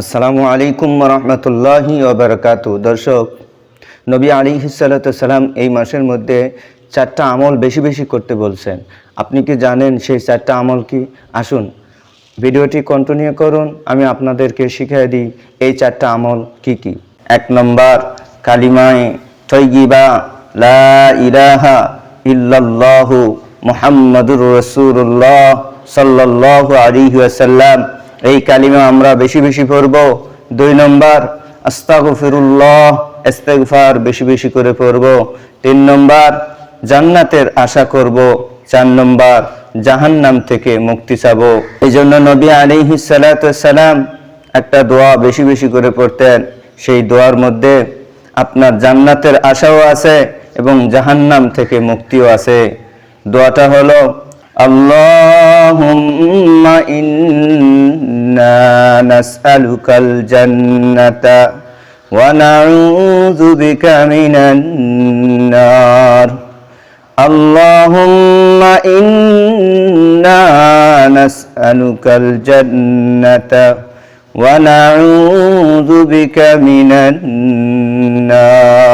আসসালামু আলাইকুম রহমতুল্লাহি ওবারাকাতু। দর্শক, নবী আলাইহিস সালাতু সালাম এই মাসের মধ্যে 4টা আমল বেশি বেশি করতে বলছেন। আপনি কি জানেন সেই 4টা আমল কি? আসুন ভিডিওটি কন্টিনিউ করুন, আমি আপনাদেরকে শিখিয়ে দিই এই 4টা আমল কি কি। 1 নম্বর, কালিমায়ে তয়্যিবা লা ইলাহা ইল্লাল্লাহু মুহাম্মাদুর রাসূলুল্লাহ সাল্লাল্লাহু আলাইহি ওয়াসাল্লাম, এই কালিমা আমরা বেশি বেশি পড়ব। 2 নম্বর, আস্তাগফিরুল্লাহ, ইস্তিগফার বেশি বেশি করে পড়ব। 3 নম্বর, জান্নাতের আশা করব। 4 নম্বর, জাহান্নাম থেকে মুক্তি চাবো। এই জন্য নবী আলাইহিস সালাতু সালাম একটা দোয়া বেশি বেশি করে পড়তেন। সেই দোয়ার মধ্যে আপনার জান্নাতের আশাও আছে এবং জাহান্নাম থেকে মুক্তিও আছে। দোয়াটা হলো, আল্লাহুম্মা ইন্না নাসআলুকাল জান্নাতা ওয়া নাউযু বিকা মিনান নার। আল্লাহুম্মা ইন্না নাসআলুকাল জান্নাতা ওয়া নাউযু বিকা মিনান নার।